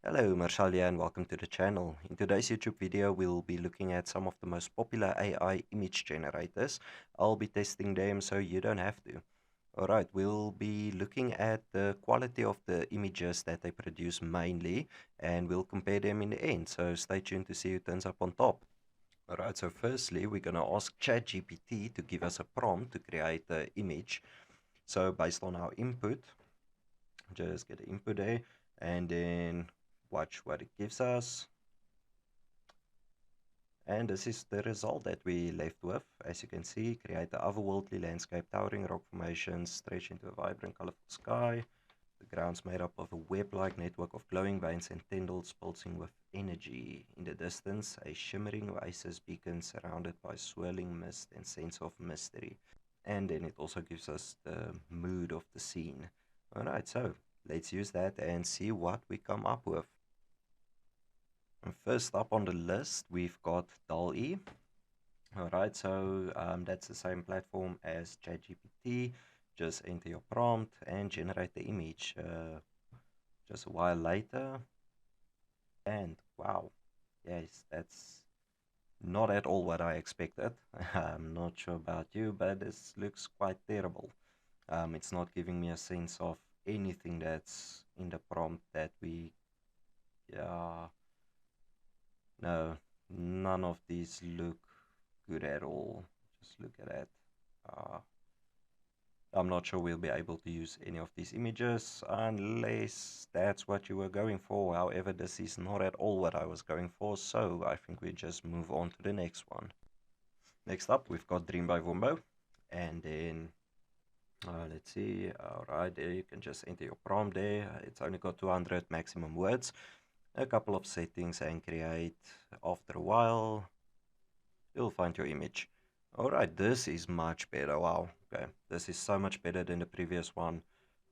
Hello, Marshalia, and welcome to the channel. In today's YouTube video, we'll be looking at some of the most popular AI image generators. I'll be testing them so you don't have to. Alright, we'll be looking at the quality of the images that they produce mainly, and we'll compare them in the end, so stay tuned to see who turns up on top. Alright, so firstly, we're going to ask ChatGPT to give us a prompt to create the image. So based on our input, just get the input there, and then watch what it gives us. And this is the result that we left with. As you can see, create an otherworldly landscape, towering rock formations, stretch into a vibrant, colorful sky. The ground's made up of a web-like network of glowing veins and tendrils pulsing with energy. In the distance, a shimmering oasis beacon surrounded by swirling mist and sense of mystery. And then it also gives us the mood of the scene. Alright, so let's use that and see what we come up with. And first up on the list, we've got DALL-E. Alright, so that's the same platform as ChatGPT. Just enter your prompt and generate the image. Just a while later, and wow, yes, that's not at all what I expected. I'm not sure about you, but this looks quite terrible. It's not giving me a sense of anything that's in the prompt that yeah, no, none of these look good at all. Just look at that. I'm not sure we'll be able to use any of these images unless that's what you were going for. However, this is not at all what I was going for, so I think we just move on to the next one. Next up, we've got Dream by Wumbo, and then let's see. Alright, there you can just enter your prompt there. It's only got 200 maximum words, a couple of settings, and create. After a while, you'll find your image. Alright, this is much better. Wow, okay, this is so much better than the previous one.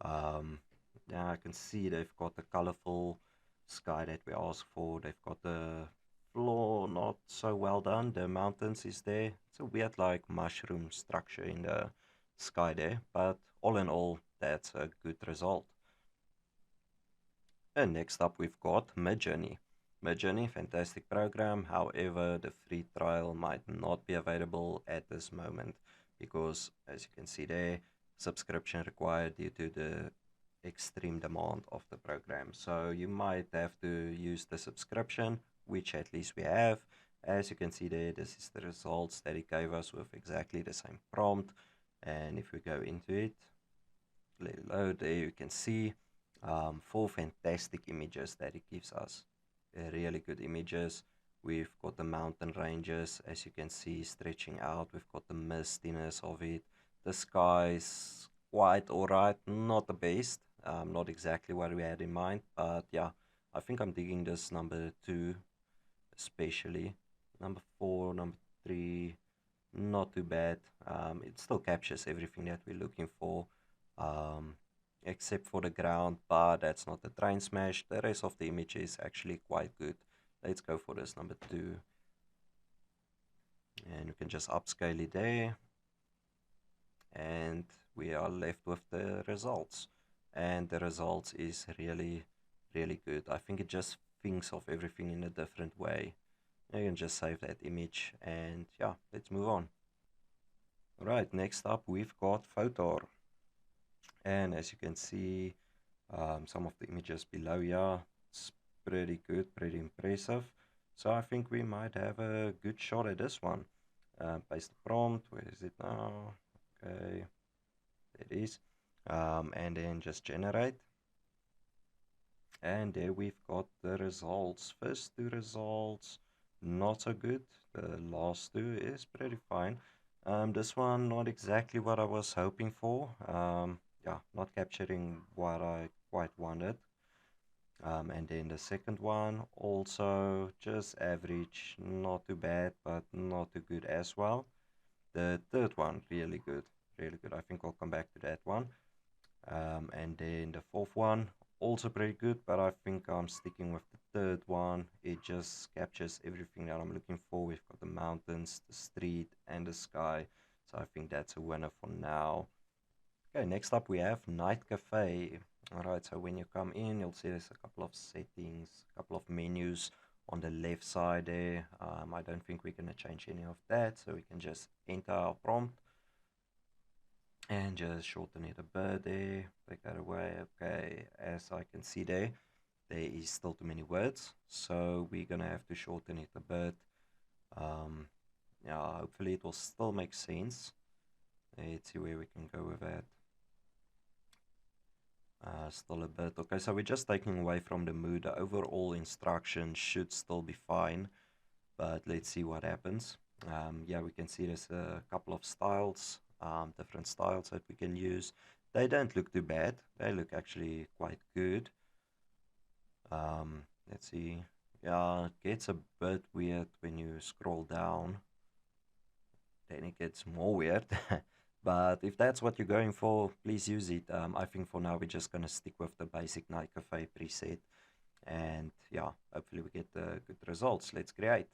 Yeah, I can see they've got the colorful sky that we asked for. They've got the floor not so well done. The mountains is there. It's a weird like mushroom structure in the sky there, but all in all, that's a good result. And next up, we've got Midjourney. Midjourney, fantastic program. However, the free trial might not be available at this moment because, as you can see there, subscription required due to the extreme demand of the program. So you might have to use the subscription, which at least we have. As you can see there, this is the results that it gave us with exactly the same prompt. And if we go into it, let it load, there you can see 4 fantastic images that it gives us. Really good images. We've got the mountain ranges, as you can see, stretching out. We've got the mistiness of it. The sky's quite alright, not the best, not exactly what we had in mind, but yeah, I think I'm digging this number 2 especially. Number 4, number 3, not too bad. It still captures everything that we're looking for. Except for the ground, but that's not the train smash. The rest of the image is actually quite good. Let's go for this number 2. And you can just upscale it there. And we are left with the results. And the results is really, really good. I think it just thinks of everything in a different way. You can just save that image and yeah, let's move on. Alright, next up we've got Photor. And as you can see, some of the images below here, it's pretty good, pretty impressive. So I think we might have a good shot at this one. Paste the prompt, where is it now? Okay, there it is. And then just generate. And there we've got the results. First 2 results, not so good. The last 2 is pretty fine. This one, not exactly what I was hoping for. Yeah, not capturing what I quite wanted. And then the second one, also just average, not too bad, but not too good as well. The third one, really good, really good. I think I'll come back to that one. And then the fourth one, also pretty good, but I think I'm sticking with the third one. It just captures everything that I'm looking for. We've got the mountains, the street, and the sky. So I think that's a winner for now. Okay, next up we have Night Cafe. Alright, so when you come in, you'll see there's a couple of settings, a couple of menus on the left side there. I don't think we're going to change any of that, so we can just enter our prompt and just shorten it a bit there, take that away. Okay, as I can see there is still too many words, so we're going to have to shorten it a bit. Yeah, hopefully it will still make sense. Let's see where we can go with that. Still a bit. Okay, so we're just taking away from the mood. The overall instruction should still be fine, but let's see what happens. Yeah, we can see there's a couple of styles, different styles that we can use. They don't look too bad. They look actually quite good. Let's see. Yeah, it gets a bit weird when you scroll down. Then it gets more weird. But if that's what you're going for, please use it. I think for now we're just going to stick with the basic Night Cafe preset. And yeah, hopefully we get good results. Let's create.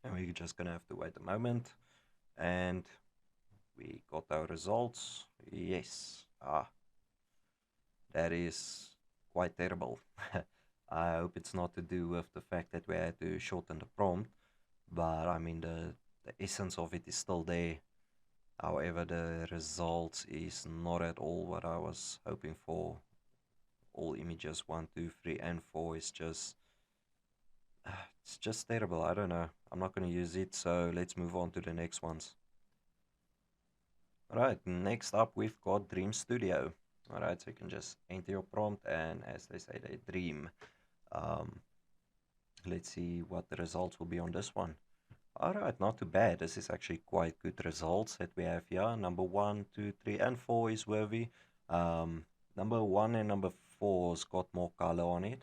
And we're just going to have to wait a moment. And we got our results. Yes. That is quite terrible. I hope it's not to do with the fact that we had to shorten the prompt. But I mean, the essence of it is still there. However, the results is not at all what I was hoping for. All images 1, 2, 3, and 4 is just it's just terrible. I don't know. I'm not going to use it, so let's move on to the next ones. Alright, next up we've got Dream Studio. Alright, so you can just enter your prompt, and as they say, they dream. Let's see what the results will be on this one. Alright, not too bad. This is actually quite good results that we have here. Number 1, 2, 3, and 4 is worthy. Number 1 and number 4's got more color on it,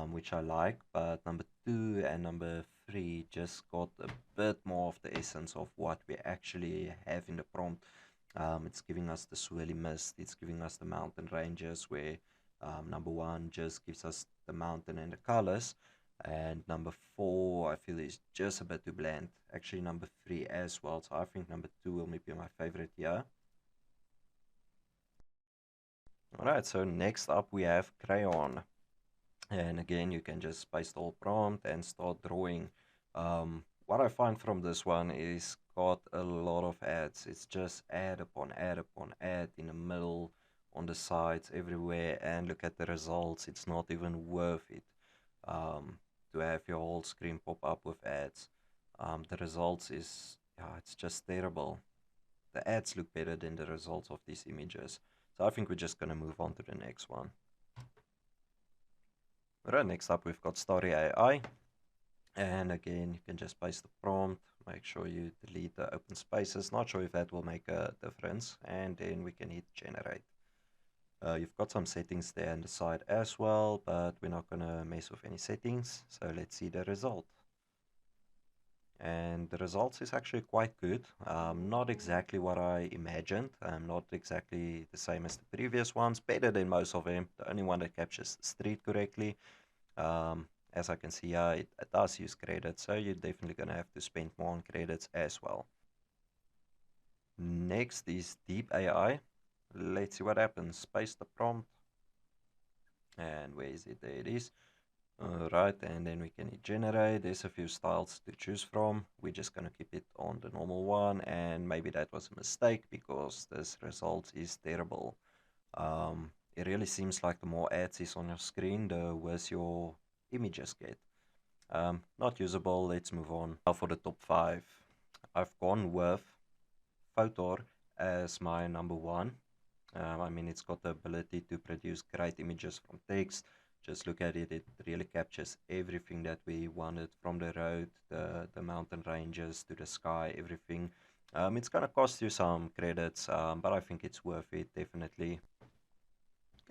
which I like. But number 2 and number 3 just got a bit more of the essence of what we actually have in the prompt. It's giving us the swirly mist. It's giving us the mountain ranges, where number 1 just gives us the mountain and the colors. And number 4, I feel is just a bit too bland. Actually, number 3 as well. So I think number 2 will maybe be my favorite here. Alright, so next up we have Crayon. And again, you can just paste the whole prompt and start drawing. What I find from this one is got a lot of ads. It's just ad upon ad upon ad in the middle, on the sides, everywhere. And look at the results. It's not even worth it. To have your whole screen pop up with ads. The results is, yeah, it's just terrible. The ads look better than the results of these images. So I think we're just going to move on to the next one. Alright, next up we've got Story AI. And again, you can just paste the prompt. Make sure you delete the open spaces. Not sure if that will make a difference. And then we can hit generate. You've got some settings there on the side as well, but we're not going to mess with any settings. So let's see the result. And the results is actually quite good. Not exactly what I imagined. Not exactly the same as the previous ones. Better than most of them. The only one that captures the street correctly. As I can see here, it does use credits, so you're definitely going to have to spend more on credits as well. Next is Deep AI. Let's see what happens. Paste the prompt. And where is it? There it is. Right, and then we can hit generate. There's a few styles to choose from. We're just going to keep it on the normal one. And maybe that was a mistake because this result is terrible. It really seems like the more ads is on your screen, the worse your images get. Not usable. Let's move on. Now for the top 5. I've gone with Photor as my number 1. I mean, it's got the ability to produce great images from text. Just look at it. It really captures everything that we wanted, from the road, the mountain ranges, to the sky, everything. It's going to cost you some credits, but I think it's worth it, definitely.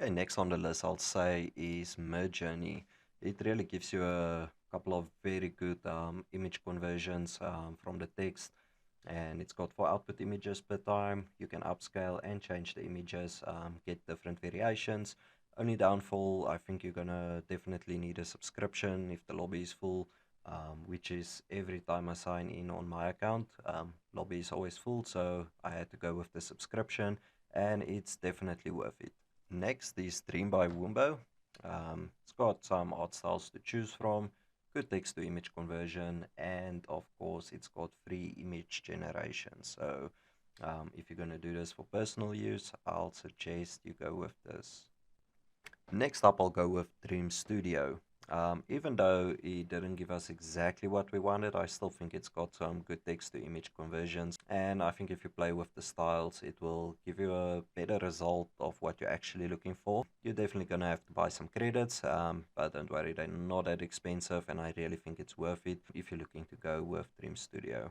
Okay, next on the list I'll say is Midjourney. It really gives you a couple of very good image conversions from the text, and it's got 4 output images per time. You can upscale and change the images, get different variations. Only downfall, I think you're gonna definitely need a subscription if the lobby is full, which is every time I sign in on my account, lobby is always full, so I had to go with the subscription, and it's definitely worth it. Next is Dream by Wumbo. It's got some art styles to choose from, good text to image conversion, and of course it's got free image generation. So if you're going to do this for personal use, I'll suggest you go with this. Next up, I'll go with Dream Studio. Even though it didn't give us exactly what we wanted, I still think it's got some good text to image conversions. And I think if you play with the styles, it will give you a better result of what you're actually looking for. You're definitely going to have to buy some credits, but don't worry, they're not that expensive, and I really think it's worth it if you're looking to go with Dream Studio.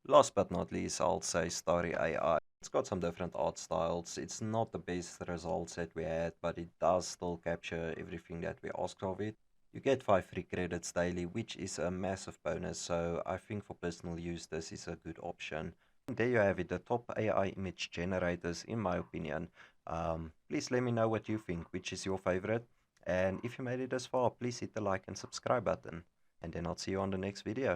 Last but not least, I'll say Starry AI. It's got some different art styles. It's not the best results that we had, but it does still capture everything that we asked of it. You get 5 free credits daily, which is a massive bonus, so I think for personal use this is a good option. And there you have it, the top AI image generators in my opinion. Please let me know what you think, which is your favorite. And if you made it this far, please hit the like and subscribe button. And then I'll see you on the next video.